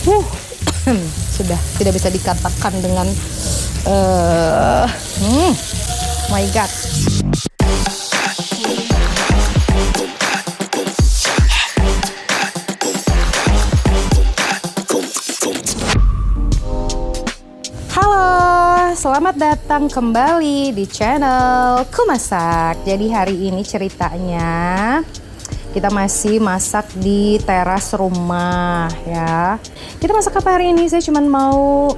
Sudah tidak bisa dikatakan dengan my god. Halo, selamat datang kembali di channel Kumasak. Jadi hari ini ceritanya kita masih masak di teras rumah ya. Kita masak apa hari ini? Saya cuma mau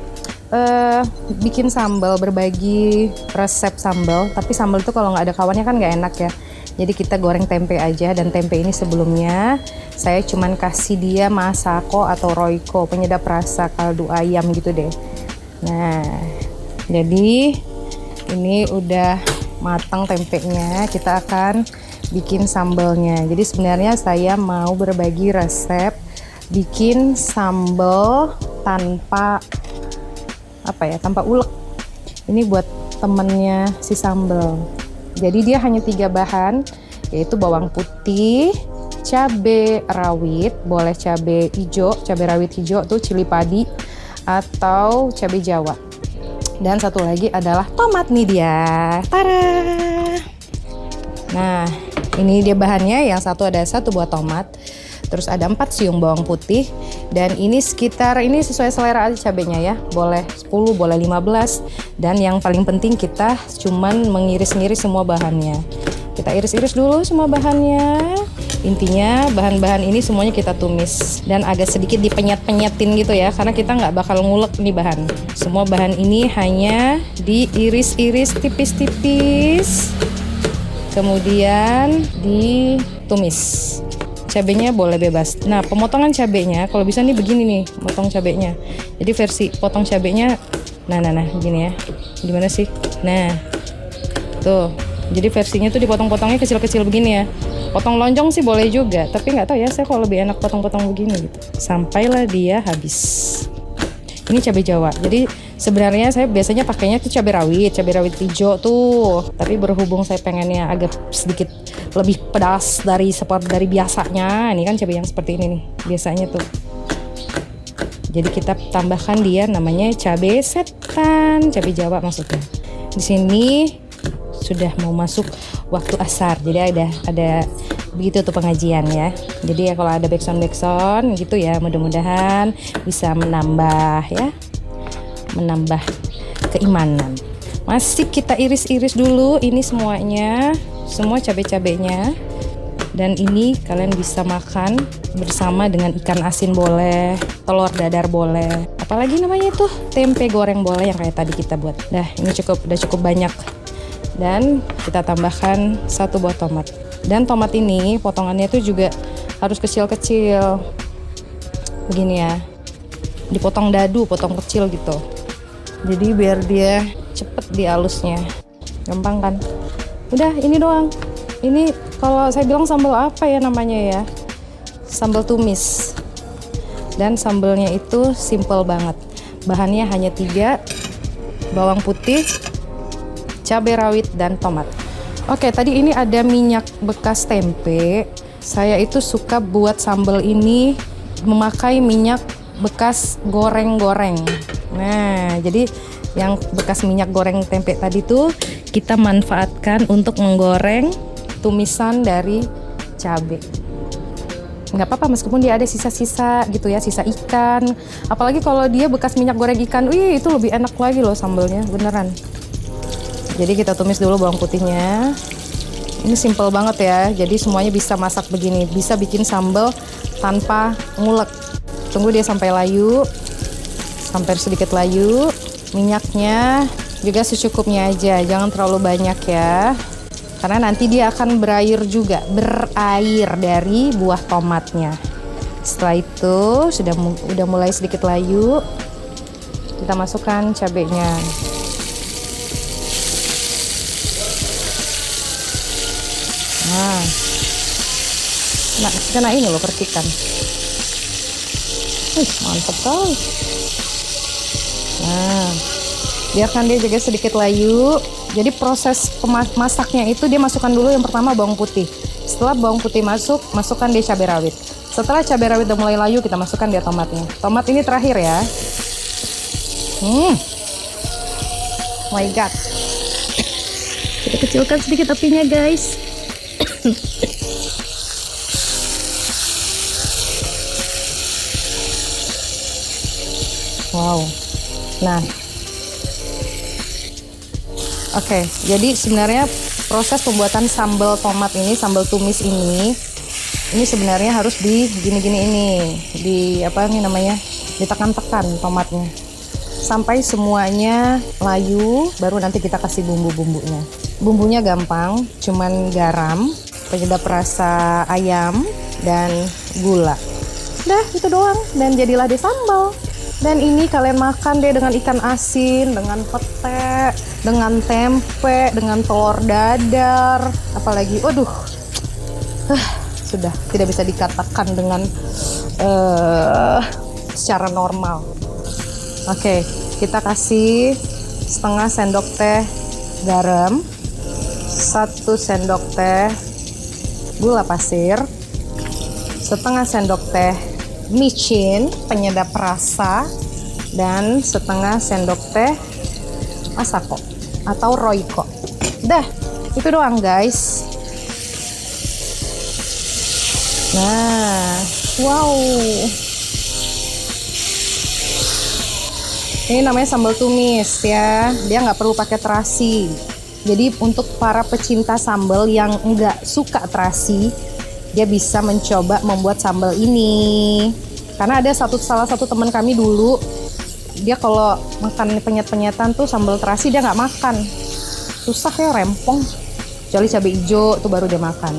bikin sambal, berbagi resep sambal. Tapi sambal itu kalau nggak ada kawannya kan nggak enak ya. Jadi kita goreng tempe aja, dan tempe ini sebelumnya saya cuman kasih dia masako atau royco, penyedap rasa kaldu ayam gitu deh. Nah, jadi ini udah matang tempenya, kita akan bikin sambalnya. Jadi sebenarnya saya mau berbagi resep bikin sambal tanpa tanpa ulek. Ini buat temennya si sambal. Jadi dia hanya 3 bahan, yaitu bawang putih, cabai rawit, boleh cabai hijau, cabai rawit hijau tuh cili padi atau cabai jawa, dan satu lagi adalah tomat nih dia. Tara. Nah, ini dia bahannya. Yang satu ada 1 buah tomat, terus ada 4 siung bawang putih, dan ini sekitar, ini sesuai selera aja cabenya ya, boleh 10 boleh 15, dan yang paling penting kita cuman mengiris-ngiris semua bahannya. Kita iris-iris dulu semua bahannya. Intinya bahan-bahan ini semuanya kita tumis dan agak sedikit dipenyet-penyetin gitu ya, karena kita nggak bakal ngulek nih bahan. Semua bahan ini hanya diiris-iris tipis-tipis, kemudian ditumis. Cabenya boleh bebas. Nah, pemotongan cabenya kalau bisa nih begini nih, potong cabenya. Jadi versi potong cabenya, nah begini ya. Gimana sih? Nah, tuh. Jadi versinya tuh dipotong-potongnya kecil-kecil begini ya. Potong lonjong sih boleh juga, tapi nggak tahu ya, saya kalau lebih enak potong-potong begini gitu. Sampailah dia habis. Ini cabai jawa. Jadi sebenarnya saya biasanya pakainya tuh cabai rawit hijau tuh. Tapi berhubung saya pengennya agak sedikit lebih pedas dari biasanya. Ini kan cabai yang seperti ini nih, biasanya tuh. Jadi kita tambahkan dia namanya cabai setan, cabai jawa maksudnya. Di sini sudah mau masuk waktu asar, jadi ada begitu tuh pengajian ya. Jadi ya kalau ada backsound gitu ya, mudah-mudahan bisa menambah keimanan. Masih kita iris-iris dulu ini semuanya, semua cabai-cabainya. Dan ini kalian bisa makan bersama dengan ikan asin boleh, telur dadar boleh, apalagi namanya itu, tempe goreng boleh yang kayak tadi kita buat. Dah, ini udah cukup banyak. Dan kita tambahkan 1 buah tomat. Dan tomat ini potongannya itu juga harus kecil-kecil begini ya, dipotong dadu, potong kecil gitu. Jadi biar dia cepet dihalusnya, gampang kan. Udah, ini doang. Ini kalau saya bilang sambal apa ya namanya ya, sambal tumis. Dan sambalnya itu simple banget. Bahannya hanya 3, bawang putih, cabai rawit, dan tomat. Oke, tadi ini ada minyak bekas tempe. Saya itu suka buat sambal ini memakai minyak bekas goreng-goreng. Nah, jadi yang bekas minyak goreng tempe tadi tuh kita manfaatkan untuk menggoreng tumisan dari cabai. Nggak apa-apa meskipun dia ada sisa-sisa gitu ya, sisa ikan. Apalagi kalau dia bekas minyak goreng ikan, itu lebih enak lagi loh sambalnya, beneran. Jadi kita tumis dulu bawang putihnya. Ini simple banget ya. Jadi semuanya bisa masak begini, bisa bikin sambal tanpa ngulek. Tunggu dia sampai layu, sampai sedikit layu. Minyaknya juga secukupnya aja, jangan terlalu banyak ya. Karena nanti dia akan berair juga, berair dari buah tomatnya. Setelah itu udah mulai sedikit layu, kita masukkan cabenya. Nah, kena ini loh, percikan. Mantap kali. Nah, biarkan dia juga sedikit layu. Jadi proses masaknya itu dia masukkan dulu yang pertama bawang putih. Setelah bawang putih masuk, masukkan dia cabai rawit. Setelah cabai rawit udah mulai layu, kita masukkan dia tomatnya. Tomat ini terakhir ya. Oh my god. Kita kecilkan sedikit apinya guys. Wow. Nah, oke, jadi sebenarnya proses pembuatan sambal tomat ini, sambal tumis ini sebenarnya harus di gini-gini ini, di apa ini namanya, ditekan-tekan tomatnya sampai semuanya layu, baru nanti kita kasih bumbu-bumbunya. Bumbunya gampang, cuman garam, penyedap rasa ayam, dan gula. Dah, itu doang, dan jadilah deh sambal. Dan ini kalian makan deh dengan ikan asin, dengan pete, dengan tempe, dengan telur dadar, apalagi, waduh, sudah tidak bisa dikatakan dengan secara normal. Oke, kita kasih setengah sendok teh garam, 1 sendok teh gula pasir, setengah sendok teh micin penyedap rasa, dan setengah sendok teh masako atau roiko. Dah, itu doang guys. Nah, wow, ini namanya sambal tumis ya, dia nggak perlu pakai terasi. Jadi untuk para pecinta sambal yang nggak suka terasi, dia bisa mencoba membuat sambal ini. Karena ada salah satu teman kami dulu, dia kalau makan penyet-penyetan tuh sambal terasi dia nggak makan, susah ya, rempong. Kecuali cabai hijau tuh baru dia makan.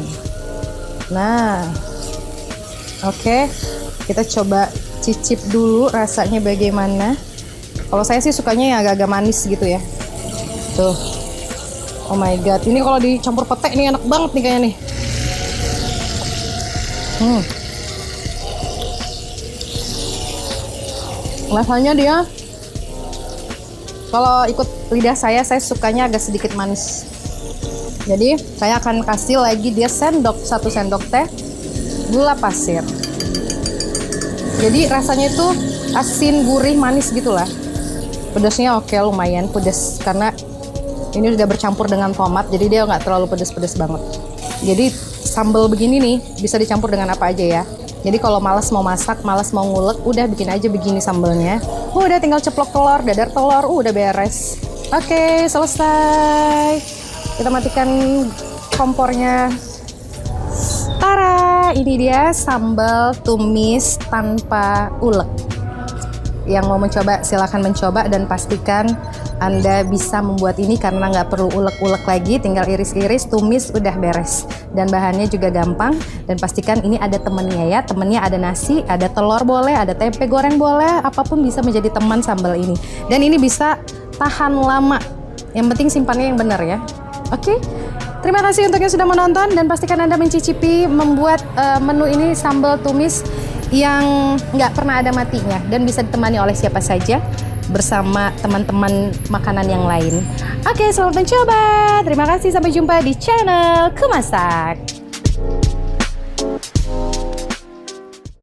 Nah, oke, kita coba cicip dulu rasanya bagaimana. Kalau saya sih sukanya yang agak-agak manis gitu ya. Tuh, oh my god, ini kalau dicampur pete ini enak banget nih kayaknya nih. Rasanya dia, kalau ikut lidah saya sukanya agak sedikit manis. Jadi saya akan kasih lagi dia 1 sendok teh gula pasir. Jadi rasanya itu asin, gurih, manis gitulah. Pedasnya oke, lumayan pedas karena ini sudah bercampur dengan tomat, jadi dia nggak terlalu pedas-pedas banget. Jadi sambal begini nih bisa dicampur dengan apa aja ya. Jadi kalau malas mau masak, malas mau ngulek, udah bikin aja begini sambalnya. Udah tinggal ceplok telur, dadar telur, udah beres. Oke, selesai. Kita matikan kompornya. Tara, ini dia sambal tumis tanpa ulek. Yang mau mencoba silahkan mencoba, dan pastikan Anda bisa membuat ini karena nggak perlu ulek-ulek lagi, tinggal iris-iris, tumis, udah beres. Dan bahannya juga gampang, dan pastikan ini ada temennya ya. Temennya ada nasi, ada telur boleh, ada tempe goreng boleh, apapun bisa menjadi teman sambal ini. Dan ini bisa tahan lama, yang penting simpannya yang benar ya. Oke, terima kasih untuk yang sudah menonton, dan pastikan Anda mencicipi membuat menu ini, sambal tumis yang nggak pernah ada matinya, dan bisa ditemani oleh siapa saja bersama teman-teman makanan yang lain. Oke, selamat mencoba. Terima kasih, sampai jumpa di channel Kumasak.